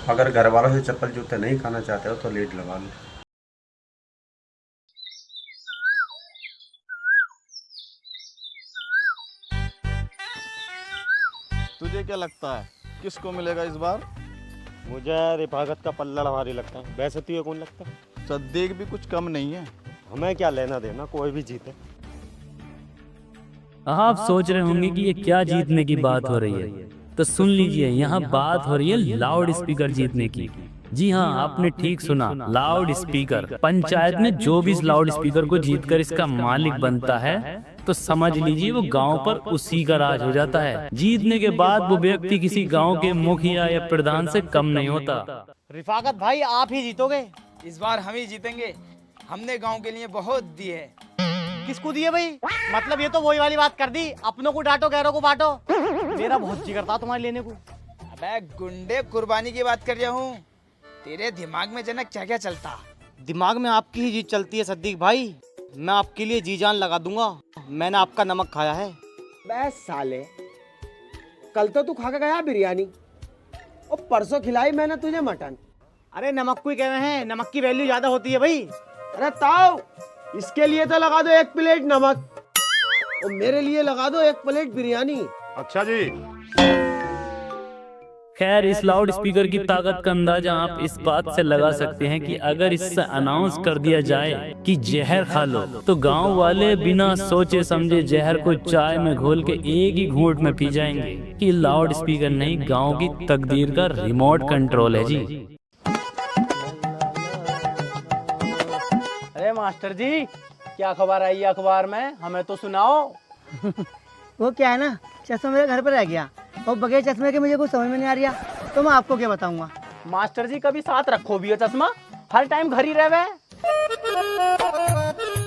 अगर घर वालों से चप्पल जूते नहीं खाना चाहते हो तो लीड लगा लो। तुझे क्या लगता है किसको मिलेगा इस बार? मुझे रिफाकत का पल्ला भारी लगता है। वैसे तुझे कौन लगता है? सद्दीक भी कुछ कम नहीं है। हमें क्या लेना देना, कोई भी जीते। आप सोच रहे होंगे कि ये क्या जीतने की बात हो रही है, तो सुन लीजिए, यहाँ बात हो रही है लाउड स्पीकर जीतने की। जी हाँ, आपने ठीक सुना, लाउड स्पीकर। पंचायत में जो भी इस लाउड स्पीकर को जीतकर इसका मालिक बनता है तो समझ लीजिए वो गांव पर उसी का राज हो जाता है। जीतने के बाद वो व्यक्ति किसी गांव के मुखिया या प्रधान से कम नहीं होता। रिफाकत भाई, आप ही जीतोगे। इस बार हम ही जीतेंगे। हमने गांव के लिए बहुत दिए। किसको दिए भाई? मतलब ये तो वही वाली बात कर दी, अपनों को डांटो गैरों को बांटो। मेरा बहुत जी करता तुम्हारे लेने को। अबे गुंडे, कुर्बानी की बात कर रहा हूँ। तेरे दिमाग में जनक क्या क्या चलता? दिमाग में आपकी ही जीत चलती है सद्दीक भाई। मैं आपके लिए जी जान लगा दूंगा। मैंने आपका नमक खाया है। बे साले, कल तो तू खा के गया बिरयानी और परसों खिलाई मैंने तुझे मटन। अरे नमक को ही कह रहे हैं, नमक की वैल्यू ज्यादा होती है भाई। अरे ताऊ, इसके लिए तो लगा दो 1 प्लेट नमक और मेरे लिए लगा दो 1 प्लेट बिरयानी। अच्छा जी। खैर, इस लाउड स्पीकर की ताकत का अंदाजा आप इस बात से लगा सकते हैं कि अगर इससे अनाउंस कर दिया जाए कि जहर खा लो, तो गांव वाले बिना सोचे समझे जहर को चाय में घोल के एक ही घूंट में पी जाएंगे। कि लाउड स्पीकर नहीं, गांव की तकदीर का रिमोट कंट्रोल है जी। अरे मास्टर जी, क्या खबर आई है अखबार में, हमें तो सुनाओ। वो क्या है ना, चश्मा मेरे घर पर रह गया और बगैर चश्मे के मुझे कुछ समझ में नहीं आ रहा, तो मैं आपको क्या बताऊंगा। मास्टर जी, कभी साथ रखो भी है चश्मा, हर टाइम घर ही रहे।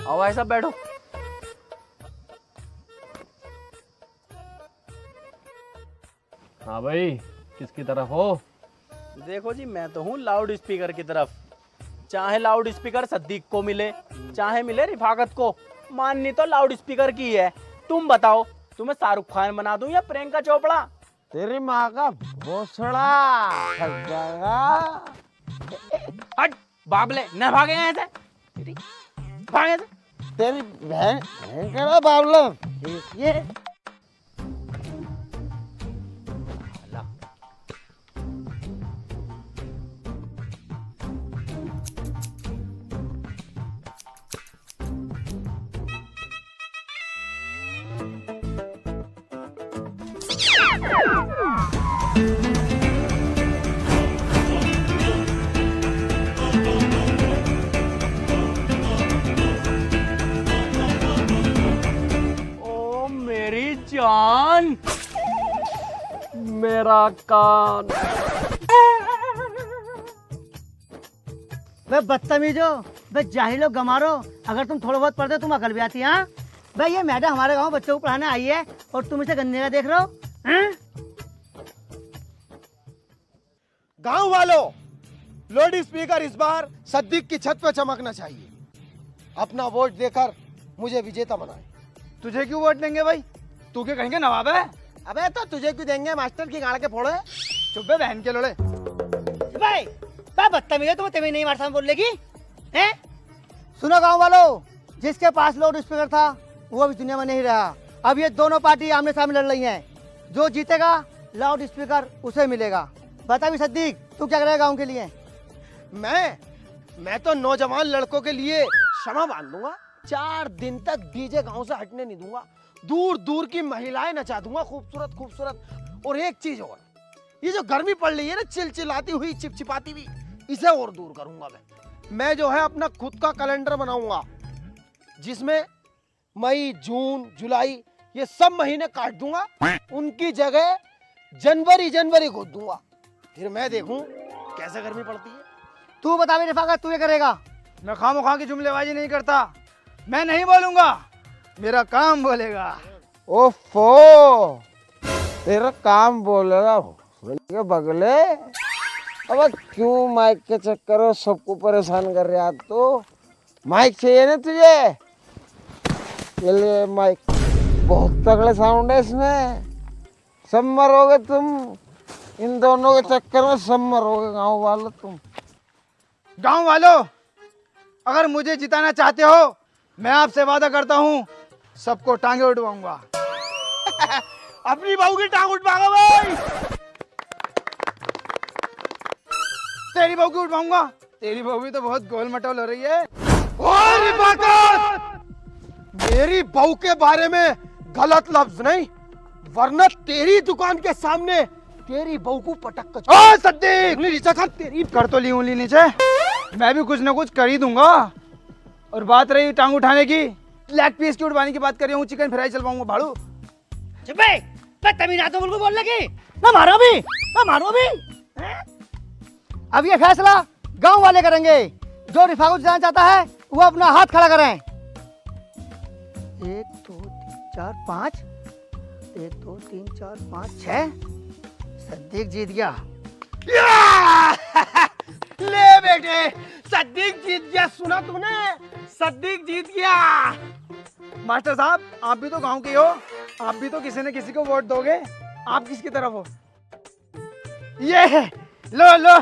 आओ ऐसा बैठो। हाँ भाई, किसकी तरफ हो? देखो जी, मैं तो हूँ लाउड स्पीकर की तरफ। चाहे लाउड स्पीकर सद्दीक को मिले, चाहे मिले रिफाकत को, माननी तो लाउड स्पीकर की है। तुम बताओ, तुम्हें शाहरुख खान बना दूं या प्रियंका चोपड़ा? तेरी माँ का भोसड़ा फंस जाएगा। हट बाबले, न भागे यहाँ से। भागे से। तेरी बहन का बाबला ये ओ मेरी जान, मेरा कान। वे बदतमीजो, वे जाहिलो गमारो, अगर तुम थोड़ा बहुत पढ़ते तुम अकल भी आती है। हाँ भाई, ये मैडम हमारे गांव बच्चों को पढ़ाने आई है और तुम इसे गंदे का देख रहे हो। हाँ? गांव वालों, लाउड स्पीकर इस बार सद्दीक की छत पे चमकना चाहिए। अपना वोट देकर मुझे विजेता बनाए। तुझे क्यों वोट देंगे भाई? तू क्या कहेंगे नवाब है? अबे तो तुझे क्यों देंगे, मास्टर की गाड़ के फोड़े। चुप बे बहन के लोड़े। भाई बदतमीज, तुम्हें नहीं मारता बोल लेगी हैं? सुनो गांव वालों, जिसके पास लाउड स्पीकर था वो अभी दुनिया में नहीं रहा। अब ये दोनों पार्टी आमने सामने लड़ रही हैं। जो जीतेगा लाउड स्पीकर उसे मिलेगा। बता भी सद्दीक, तू क्या करेगा गांव के लिए? मैं तो नौजवान लड़कों के लिए क्षमा बांध दूंगा। 4 दिन तक डीजे गांव से हटने नहीं दूंगा। दूर दूर की महिलाएं नचा दूंगा, खूबसूरत खूबसूरत। और एक चीज और, ये जो गर्मी पड़ रही है ना, चिलचिलाती हुई, चिपचिपाती हुई, इसे और दूर करूंगा। मैं जो है अपना खुद का कैलेंडर बनाऊंगा, जिसमें मई, जून, जुलाई ये सब महीने काट दूंगा। उनकी जगह जनवरी खोद दूंगा। फिर मैं देखूं कैसे गर्मी पड़ती है। तू बता भी रिफाकत, तू क्या करेगा? मैं खामोखा की जुमलेबाजी नहीं करता। मैं नहीं बोलूंगा, मेरा काम बोलेगा। ओफो, तेरा काम बोलेगा के बगले। अब क्यों माइक के चक्कर में सबको परेशान कर रहा? तो माइक चाहिए ना तुझे? ये ले माइक, बहुत तगड़े साउंड है इसमें, सब मरोगे तुम। इन दोनों के चक्कर में सब मरोगे गांव वाले तुम। गांव वालों, अगर मुझे जिताना चाहते हो, मैं आपसे वादा करता हूँ सबको टांगे उठवाऊंगा। अपनी बहू की टांग उठवाओगे भाई। तेरी बहू की उठवाऊंगा। तेरी बहू भी तो बहुत गोल मटोल हो रही है। और रिफाकत, मेरी बहू के बारे में गलत लफ्ज नहीं, वरना तेरी दुकान के सामने तेरी बहू को पटक कर। ओ सद्दीक, नीचे कर। तेरी कर तो ली उंगली नीचे। मैं भी कुछ ना कुछ कर ही दूंगा। और बात रही टांग उठाने की, लेग पीस की उठवाने की बात कर रही हूँ, चिकन फ्राई चलवाऊंगा भाड़ू। चुपे, मैं तभी ना तो बिल्कुल बोल लगी। ना मारो भी, ना मारो भी। अब ये फैसला गांव वाले करेंगे। जो रिफाकत जाना चाहता है वो अपना हाथ खड़ा करें। 1 2 3 4 5, 1 2 3 4 5 6। सद्दीक जीत गया। ले बेटे, सद्दीक जीत गया। सुना तूने, सद्दीक जीत गया। मास्टर साहब, आप भी तो गांव के हो, आप भी तो किसी न किसी को वोट दोगे। आप किसकी तरफ हो? ये लो लो,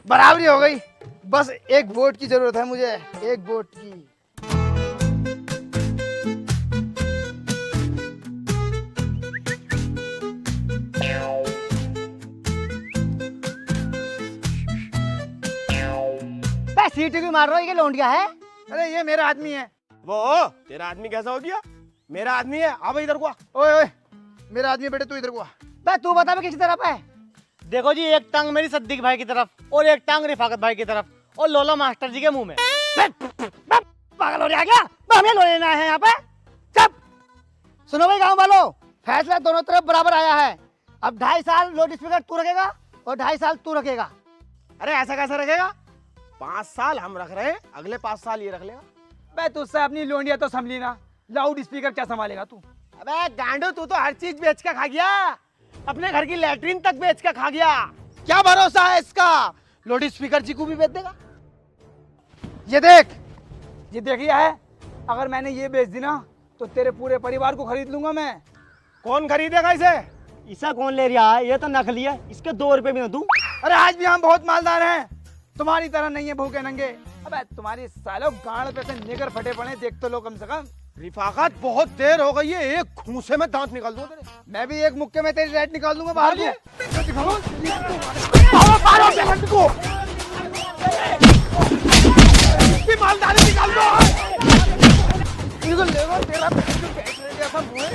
बराबरी हो गई। बस एक वोट की जरूरत है मुझे, एक वोट की। सीट भी मार रहा है, ये लौंडिया है। अरे ये मेरा आदमी है। वो तेरा आदमी कैसा हो गया? मेरा आदमी है। आ भाई इधर को आ। ओए ओए, मेरा आदमी बेटे, तू इधर को आ। बे तू बता मैं किसी तरफ है? देखो जी, एक टांग मेरी सद्दीक भाई की तरफ और एक टांग रिफाकत भाई की तरफ और लोला मास्टर जी के मुंह में। पागल हो रहा क्या? हमें लो लेना है यहाँ पे। चुप। सुनो भाई गांव वालों, फैसला दोनों तरफ बराबर आया है। अब 2.5 साल लाउड स्पीकर तू रखेगा और 2.5 साल तू रखेगा। अरे ऐसा कैसा रखेगा? 5 साल हम रख रहे हैं, अगले 5 साल ये रख लेगा। बे तुझसे अपनी लोंडिया तो संभली ना, लाउड स्पीकर क्या संभालेगा तू? अबे गांडो, तू तो हर चीज बेच के खा गया। अपने घर की लैट्रिन तक बेच के खा गया। क्या भरोसा है इसका? लाउड स्पीकर जी को भी बेच देगा। ये देख, ये देखिए है, अगर मैंने ये बेच दी ना तो तेरे पूरे परिवार को खरीद लूंगा मैं। कौन खरीदेगा इसे? इसा कौन ले रहा है? ये तो नकली है, इसके 2 रुपए भी ना दूं। अरे आज भी हम बहुत मालदार हैं, तुम्हारी तरह नहीं है भूखे नंगे। अबे तुम्हारी सालों गांड पे से निगर फटे पड़े, देख तो लो कम से कम। रिफाकत, बहुत देर हो गई है, एक घूंसे में दांत निकाल दो तेरे। मैं भी एक मुक्के में तेरी रेट निकाल दूंगा बाहर को। मालदारी निकाल दो। तेरा जैसा मुंह है।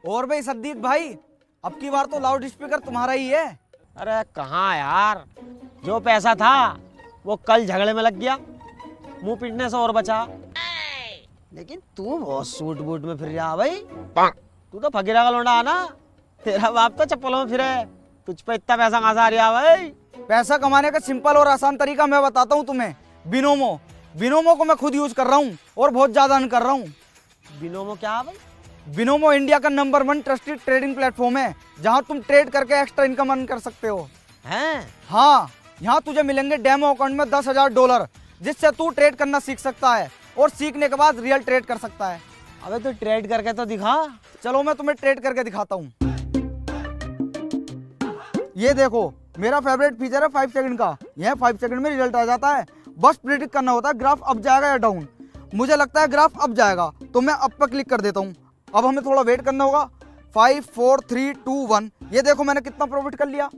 और भाई सद्दीक भाई, अब की बार तो लाउड स्पीकर तुम्हारा ही है। अरे कहाँ यार, जो पैसा था वो कल झगड़े में लग गया, मुंह पीटने से और बचा। लेकिन तू बहुत सूट बूट में फिर रहा भाई। तू तो फकीरा का लौंडा है ना, तेरा बाप तो चप्पलों में फिरे, तुझ पे इतना पैसा कहाँ से आ रहा भाई? पैसा कमाने का सिंपल और आसान तरीका मैं बताता हूँ तुम्हें। बिनोमो, बिनोमो को मैं खुद यूज कर रहा हूँ और बहुत ज्यादा अर्न कर रहा हूँ। बिनोमो क्या है भाई? बिनोमो इंडिया का नंबर 1 ट्रस्टेड ट्रेडिंग प्लेटफॉर्म है, जहाँ तुम ट्रेड करके एक्स्ट्रा इनकम अर्न कर सकते हो। हैं? हाँ, यहाँ तुझे मिलेंगे डेमो अकाउंट में $10,000, जिससे तू ट्रेड करना सीख सकता है और सीखने के बाद रियल ट्रेड कर सकता है। अबे तो ट्रेड करके तो दिखा। चलो मैं तुम्हें ट्रेड करके दिखाता हूँ। ये देखो, मेरा फेवरेट फीचर है 5 सेकंड का। यह 5 सेकंड में रिजल्ट आ जाता है। बस प्रेडिक्ट करना होता है ग्राफ अप जाएगा या डाउन। मुझे लगता है ग्राफ अप जाएगा, तो मैं अप पर क्लिक कर देता हूँ। अब हमें थोड़ा वेट करना होगा। 5 4 3 2 1। ये देखो मैंने कितना प्रॉफिट कर लिया।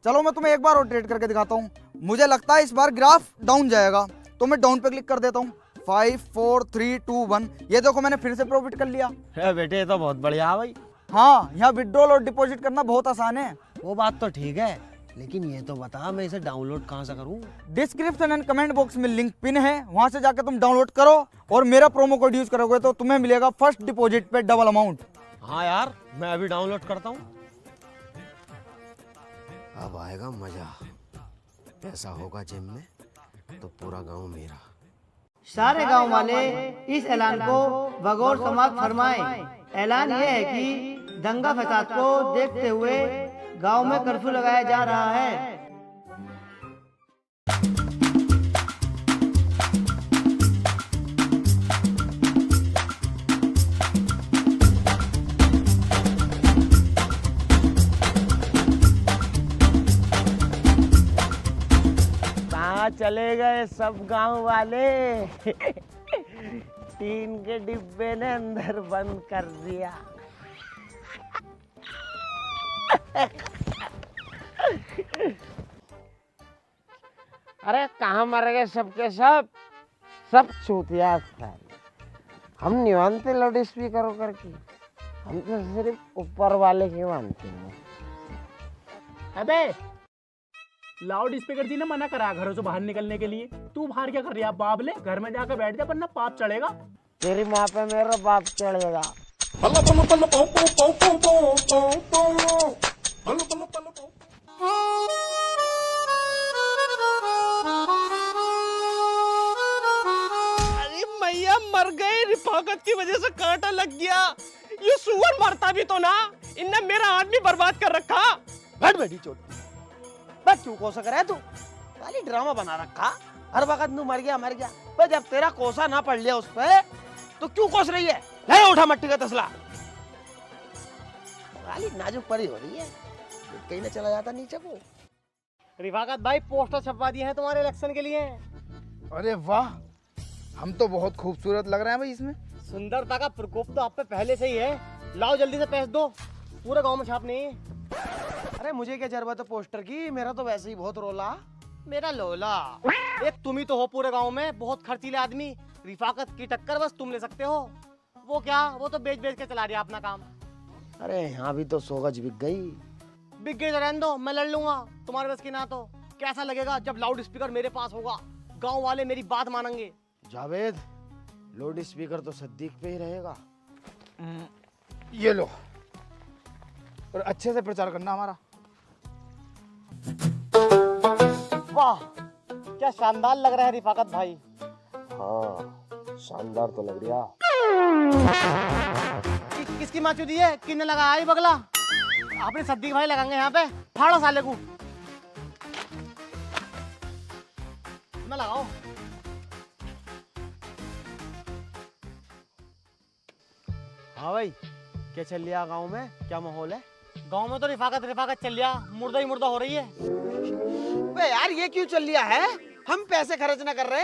चलो मैं तुम्हें एक बार और ट्रेड करके दिखाता हूँ। मुझे लगता है इस बार ग्राफ डाउन जाएगा, तो मैं डाउन पे क्लिक कर देता हूँ। 5 4 3 2 1। ये देखो मैंने फिर से प्रॉफिट कर लिया। बेटे ये तो बहुत बढ़िया है भाई। हाँ, यहाँ विड्रॉल और डिपॉजिट करना बहुत आसान है। वो बात तो ठीक है, लेकिन ये तो बता मैं इसे डाउनलोड कहाँ से करूँ? डिस्क्रिप्शन एंड कमेंट बॉक्स में लिंक पिन है, वहां से जाकर तुम डाउनलोड करो और मेरा प्रोमो कोड यूज करोगे तो तुम्हें मिलेगा फर्स्ट डिपॉजिट पे डबल अमाउंट। हाँ यार, मैं अभी डाउनलोड करता हूँ। अब आएगा मजा। पैसा होगा जेब में तो पूरा गांव मेरा। सारे गांव वाले इस ऐलान को बगौर समाप्त फरमाएं। ऐलान ये है कि दंगा फसाद को देखते हुए गांव में कर्फ्यू लगाया जा रहा है। चले गए सब गांव वाले। टीन के डिब्बे ने अंदर बंद कर दिया। अरे कहाँ मर गए सबके सब चूतिया साले। हम नहीं मानते लाउड स्पीकर करके, हम तो सिर्फ ऊपर वाले की मानते हैं। अबे लाउड स्पीकर जी ने मना करा घरों से बाहर निकलने के लिए, तू बाहर क्या कर रही है बाबले? घर में जाकर बैठ जा वरना पाप चढ़ेगा। तेरी माँ पे मेरा बाप चढ़ेगा। अरे मैया मर गए, रिफाकत की वजह से कांटा लग गया। ये सुअर मरता भी तो ना, इनने मेरा आदमी बर्बाद कर रखा। बैठ बेटी चोट, बस क्यों कोसा कर तू? खाली ड्रामा बना रखा, हर वक्त नू मर गया। बस जब तेरा कोसा ना पड़ लिया उस पे तो क्यों कोस रही है? ले उठा मट्टी का तसला। खाली नाजुक पड़ी हो रही है, कहीं ना चला जाता नीचे को। रिफाकत भाई पोस्टर छपवा दिए हैं तुम्हारे इलेक्शन के लिए। अरे वाह, हम तो बहुत खूबसूरत लग रहे हैं भाई इसमें। सुंदरता का प्रकोप तो आप पे पहले से ही है। लाओ जल्दी से पैसे दो, पूरे गांव में छापने हैं। अरे मुझे क्या जरूरत है पोस्टर की, मेरा तो वैसे ही बहुत रोला। मेरा लोला, एक तुम ही तो हो पूरे गांव में बहुत खर्चीले आदमी। रिफाकत की टक्कर बस तुम ले सकते हो। वो क्या, वो तो बेच बेच के चला रहा अपना काम। अरे यहाँ भी तो 100 गज बिक गई। बिक गई तो रहने दो, मैं लड़ लूंगा तुम्हारे बस की ना। तो कैसा लगेगा जब लाउड स्पीकर मेरे पास होगा, गांव वाले मेरी बात मानेंगे। जावेद, लाउड स्पीकर तो सद्दीक पे ही रहेगा। ये लो, और अच्छे से प्रचार करना हमारा। वाह क्या शानदार लग रहा है रिफाकत भाई। हाँ शानदार तो लग रहा। किसकी माचूदी है, किसने लगाया ये बगला? आपने सद्दीक भाई लगाएंगे यहाँ पे, फाड़ो साले को। ना लगाओ। हाँ भाई, क्या चल रहा गांव में, क्या माहौल है? गांव में तो रिफाकत चल रहा, मुर्दा ही मुर्दा हो रही है। बे यार ये क्यों चल रहा है? हम पैसे खर्च ना कर रहे,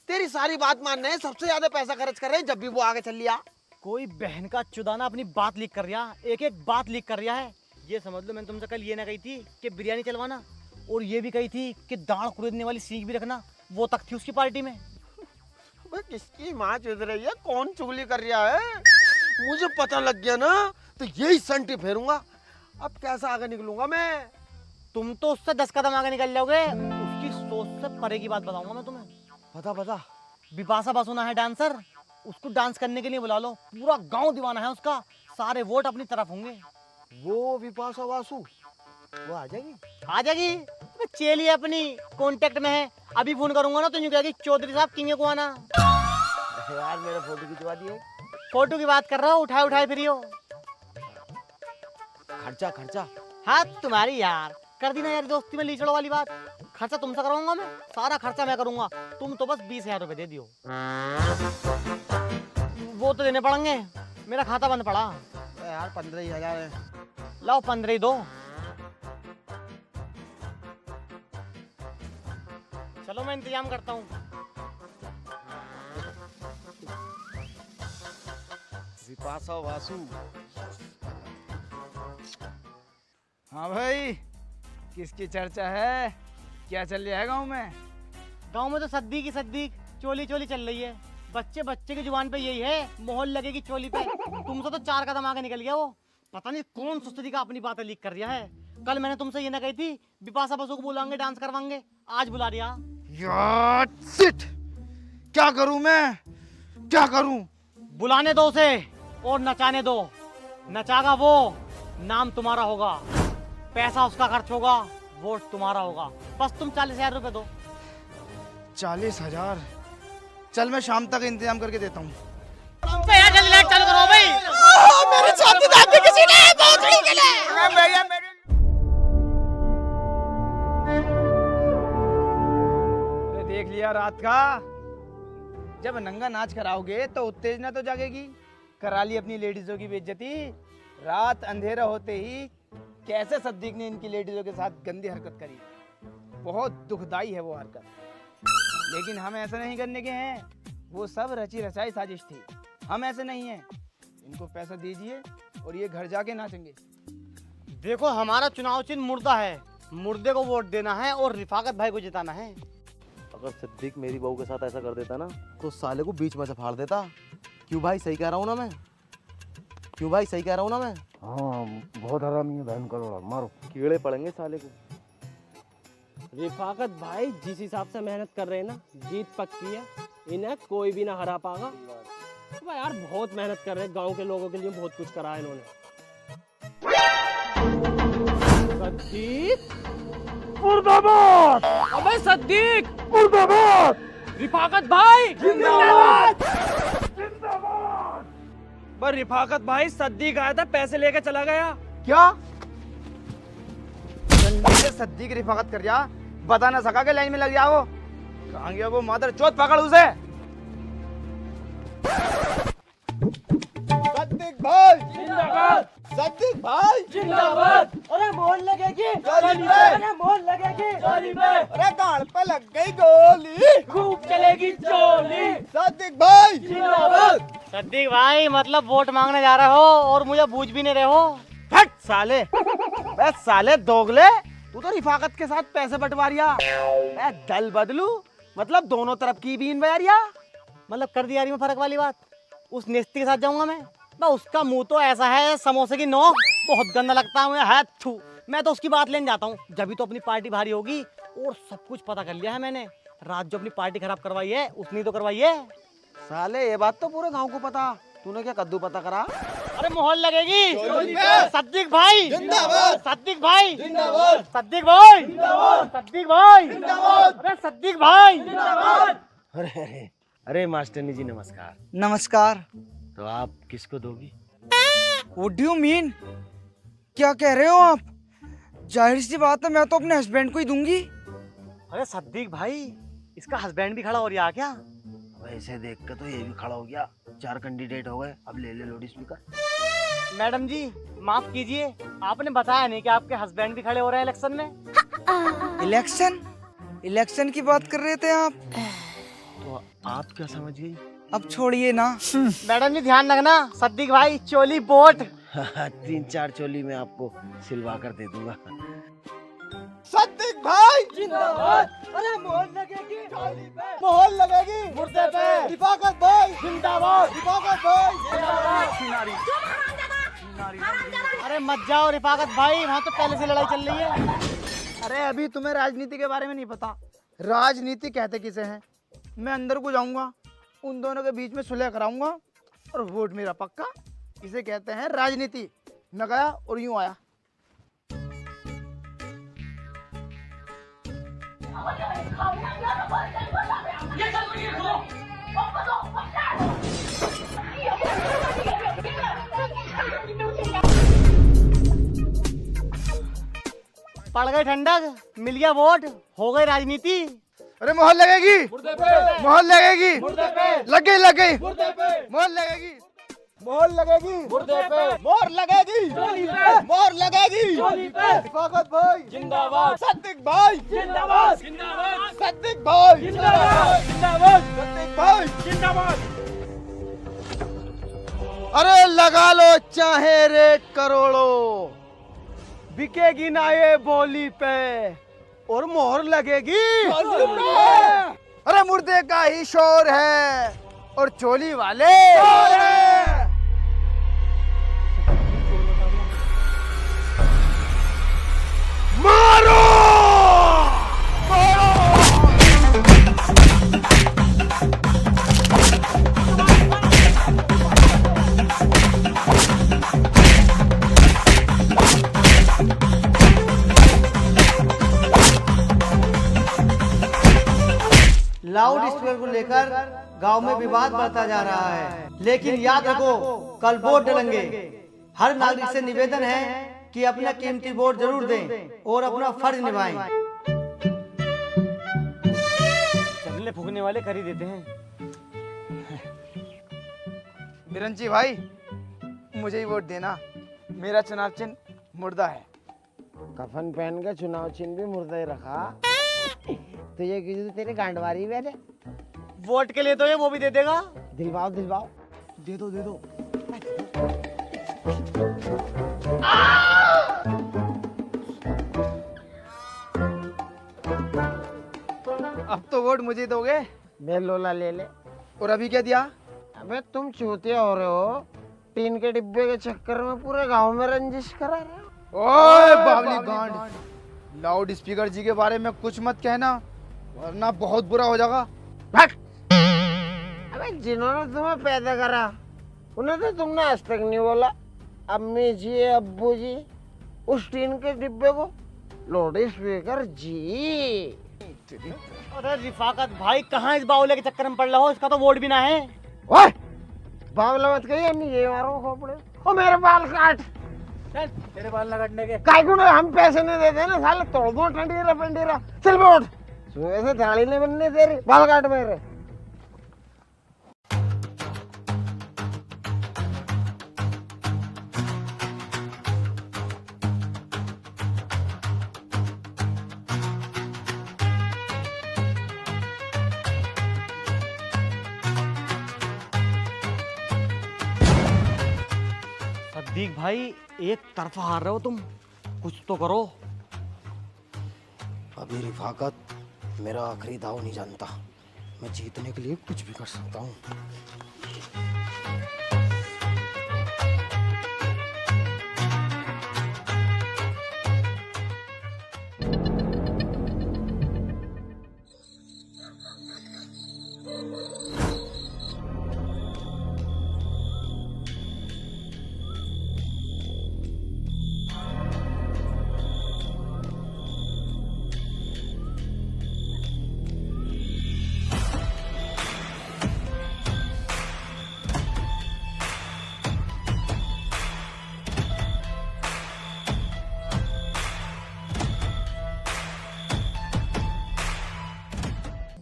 तेरी सारी बात मान रहे हैं, सबसे ज्यादा पैसा खर्च कर रहे हैं, जब भी वो आगे चल रहा। कोई बहन का चुदाना अपनी बात लीक कर रहा, एक एक बात लीक कर रहा है। ये समझ लो मैंने तुमसे कल ये ना कही थी कि बिरयानी चलवाना, और ये भी कही थी कि दाढ़ खरीदने वाली सीख भी रखना, वो तक थी उसकी पार्टी में। किसकी माँ चुद रही है, कौन चुगली कर रहा है? मुझे पता लग गया ना तो यही संटी फेरूंगा। अब कैसा आगे निकलूंगा मैं? तुम तो उससे 10 कदम आगे निकल जाओगे। उसकी सोच से परे की बात बताऊंगा मैं तुम्हें। बता। बिपाशा बासुना है डांसर, उसको डांस करने के लिए बुला लो। पूरा गांव दीवाना है उसका, सारे वोट अपनी तरफ होंगे। वो बिपाशा बासु वो आ जाएगी? चेली अपनी कांटेक्ट में है, अभी फोन करूंगा ना तो यूं कहेगी चौधरी साहब किंग को आना। यार मेरा फोटो खिंचवा दिए। फोटो की बात कर रहा हूँ, उठाए फिर हो। खर्चा हाँ तुम्हारी यार, कर दी ना यार दोस्ती में लीचड़ों वाली बात। खर्चा तुमसे कराऊंगा मैं, सारा खर्चा मैं करूंगा, तुम तो बस 20,000 रुपए दे दियो। वो तो देने पड़ेंगे, मेरा खाता बंद पड़ा। यार 15,000 है। लाओ 15 ही दो। चलो मैं इंतजाम करता हूँ। बिपाशा बासु। हाँ भाई, किसकी चर्चा है, क्या चल रहा है गांव में? गांव में तो सद्दीक चोली चल रही है। बच्चे की जुबान पे यही है, मोहर लगेगी चोली पे। तुमसे तो 4 कदम आगे निकल गया वो। पता नहीं कौन सुस्ती का अपनी बातें लीक कर रहा है। कल मैंने तुमसे ये ना कही थी बिपाशा बासु को बुलाएंगे, डांस करवाएंगे, आज बुला रहा। यार शिट, क्या करूं? बुलाने दो उसे और नचाने दो। नचागा वो, नाम तुम्हारा होगा, पैसा उसका खर्च होगा, वोट तुम्हारा होगा। बस तुम 40,000 रुपए दो। 40,000? चल मैं शाम तक इंतजाम करके देता हूँ। जल्दी लाइट चालू करो भाई। मेरे छाती दादी किसी ने भोसड़ी के लिए। देख लिया रात का, जब नंगा नाच कराओगे तो उत्तेजना तो जागेगी। करा ली अपनी लेडीजों की बेइज्जती। रात अंधेरा होते ही कैसे सद्दीक ने इनकी लेडीजों के साथ गंदी हरकत करी, बहुत दुखदाई है वो हरकत। लेकिन हम ऐसा नहीं करने के हैं, वो सब रची रचाई साजिश थी। हम ऐसे नहीं हैं। इनको पैसा दीजिए और ये घर जाके नाचेंगे। देखो हमारा चुनाव चिन्ह मुर्दा है, मुर्दे को वोट देना है और रिफाकत भाई को जिताना है। अगर सिद्दीक मेरी बहू के साथ ऐसा कर देता ना तो साले को बीच में से फाड़ देता। क्यों भाई, सही कह रहा हूँ ना मैं? क्यों भाई, सही कह रहा हूँ ना मैं? हाँ बहुत हरामी है बहन करोड़ा, मारो। कीड़े पड़ेंगे साले को। रिफाकत भाई जिस हिसाब से मेहनत कर रहे हैं ना, जीत पक्की है। इन्हें कोई भी ना हरा पागा। भाई यार बहुत मेहनत कर रहे हैं, गांव के लोगों के लिए बहुत कुछ करा है इन्होंने। सद्दीक मुर्दाबाद। अबे सद्दीक मुर्दाबाद। रिफाकत भाई जिंदाबाद। पर रिफाकत भाई सद्दीक आया था, पैसे लेके चला गया। क्या सद्दीक रिफाकत कर जा, बता ना सका के लाइन में लग जाओ। कहाँ गया वो मादर चौथ, पकड़ उसे। सद्दीक भाई जिंदाबाद। सद्दीक भाई जिंदाबाद। अरे मोहन लगेगी, गोली पे। अरे मोहन लगेगी, गोली पे। अरे गाल पे लग गई गोली, खूब चलेगी चोली। सद्दीक भाई जिंदाबाद। सद्दीक भाई मतलब वोट मांगने जा रहे हो और मुझे बूझ भी नहीं रहे हो। हट साले, बस साले दोगले, तू तो रिफाकत के साथ पैसे बंटवारिया। मैं दल बदलू मतलब दोनों तरफ की बीन बजारिया। मतलब कर दिया में फर्क वाली बात। उस नेस्ती के साथ जाऊंगा मैं उसका मुंह तो ऐसा है समोसे की नोक, बहुत गंदा लगता है मुझे। है थू, मैं तो उसकी बात लेने जाता हूँ जब तो अपनी पार्टी भारी होगी। और सब कुछ पता कर लिया है मैंने। रात जो अपनी पार्टी खराब करवाई है उसने तो करवाई है। साले ये बात तो पूरे गांव को पता, तूने क्या कद्दू पता करा? अरे मोहन लगेगी। सद्दीक भाई जिंदाबाद। सद्दीक भाई जिंदाबाद। सद्दीक भाई सद्दीक भाई जिंदाबाद। अरे सद्दीक भाई। अरे अरे मास्टरनी जी नमस्कार। नमस्कार। तो आप किसको दोगी? What do you mean? क्या कह रहे हो आप? जाहिर सी बात है मैं तो अपने हस्बैंड को ही दूंगी। अरे सद्दीक भाई इसका हस्बैंड भी खड़ा हो रहा क्या? वैसे देख के तो ये भी खड़ा हो गया। 4 कैंडिडेट हो गए, अब ले ले लाउड स्पीकर। मैडम जी माफ कीजिए, आपने बताया नहीं कि आपके हस्बैंड भी खड़े हो रहे हैं इलेक्शन में। इलेक्शन? इलेक्शन की बात कर रहे थे आप? तो आप क्या समझ गई? अब छोड़िए ना। मैडम जी ध्यान रखना, सद्दीक भाई चोली बोट। 3-4 चोली में आपको सिलवा कर दे दूंगा। सद्दीक भाई जिंदाबाद। अरे मोहन लगेगी, मोहन लगेगी मुर्दे पे। रिफाकत भाई जिंदाबाद। रिफाकत भाई अरे मत जाओ रिफाकत भाई, वहाँ तो पहले से लड़ाई चल रही है। अरे अभी तुम्हें राजनीति के बारे में नहीं पता। राजनीति कहते किसे हैं? मैं अंदर को जाऊंगा, उन दोनों के बीच में सुलह कराऊंगा और वोट मेरा पक्का। इसे कहते हैं राजनीति। न गया और यूं आया। पड़ गई ठंडक, मिल गया वोट, हो गई राजनीति। अरे मोहर लगेगी, मोहर लगेगी, लग गई लग गई, मोहर लगेगी, मोहर लगेगी मुर्दे पे। मोहर लगेगी मोहर लगेगी रिफाकत भाई जिंदाबाद। सद्दीक भाई जिंदाबाद। सद्दीक भाई जिंदाबाद। सद्दीक भाई जिंदाबाद। अरे लगा लो चाहे रेट करोड़ों, बिकेगी ना ये बोली पे और मोहर लगेगी। अरे मुर्दे का ही शोर है और चोली वाले मारो लाउड स्पीकर को लेकर गांव में विवाद बढ़ता जा रहा है, लेकिन याद रखो कल वोट डलेंगे। हर नागरिक से निवेदन है कि अपना कीमती वोट जरूर दें और अपना फर्ज निभाएं। चलने फूकने वाले कर ही देते हैं। बिरंची भाई मुझे ही वोट देना, मेरा चुनाव चिन्ह मुर्दा है। कफन पहन के चुनाव चिन्ह भी मुर्दा ही रखा। तुझे किसी तेरी गांडवारी भी है। वोट के लिए तो ये वो भी दे देगा। दिलवाओ दिलवाओ। दे दो दे दो। अब तो वोट मुझे दोगे? बे लोला ले ले। और अभी क्या दिया? अबे तुम चूतिया हो रहे हो, टीन के डिब्बे के चक्कर में पूरे गांव में रंजिश करा रहे हो। ओए बावली गांड, लाउड स्पीकर जी के बारे में कुछ मत कहना वरना बहुत बुरा हो जाएगा। अबे जिन्होंने तुम्हें पैदा करा उन्हें तो तुमने आज तक नहीं बोला अम्मी जी अब्बू जी उस टीन के डिब्बे को लाउड स्पीकर जी। अरे रिफाकत भाई कहाँ इस बावले के चक्कर में पड़ रहा हो, इसका तो वोट भी ना है। ओए बावला मत कहिए, अम्मी ये मारो खोपड़े। ओ मेरे बाल काट। चल तेरे बाल न काटने के। काय को हम पैसे नहीं देते ना साले, तोड़ दो टंडीरा पंडीरा। चल बैठ, सुबह से दाढ़ी नहीं बनने दे रही, बाल काट मेरे। सद्दीक भाई एक तरफा हार रहे हो तुम, कुछ तो करो। अभी रिफाकत मेरा आखिरी दाव नहीं जानता, मैं जीतने के लिए कुछ भी कर सकता हूँ।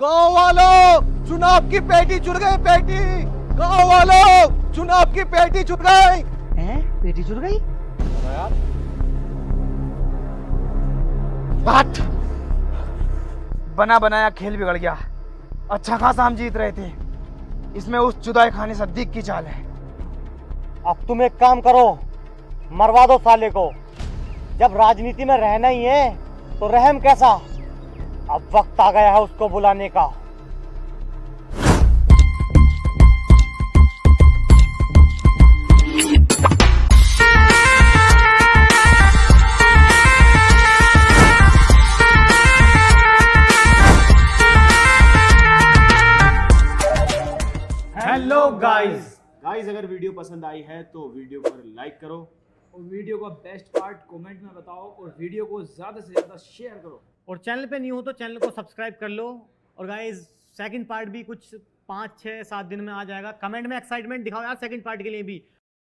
गांव वालों चुनाव की पेटी चुन गई, पेटी। गांव वालों चुनाव की पेटी चुन गई। पेटी चुन गई? बात बना बनाया खेल बिगड़ गया। अच्छा खासा हम जीत रहे थे, इसमें उस जुदाई खाने सद्दीक की चाल है। अब तुम एक काम करो, मरवा दो साले को। जब राजनीति में रहना ही है तो रहम कैसा, अब वक्त आ गया है उसको बुलाने का। हेलो गाइस, अगर वीडियो पसंद आई है तो वीडियो पर लाइक करो और वीडियो का बेस्ट पार्ट कमेंट में बताओ और वीडियो को ज़्यादा से ज़्यादा शेयर करो। और चैनल पे न्यू हो तो चैनल को सब्सक्राइब कर लो। और गाइस सेकंड पार्ट भी कुछ 5, 6, 7 दिन में आ जाएगा। कमेंट में एक्साइटमेंट दिखाओ यार सेकंड पार्ट के लिए भी।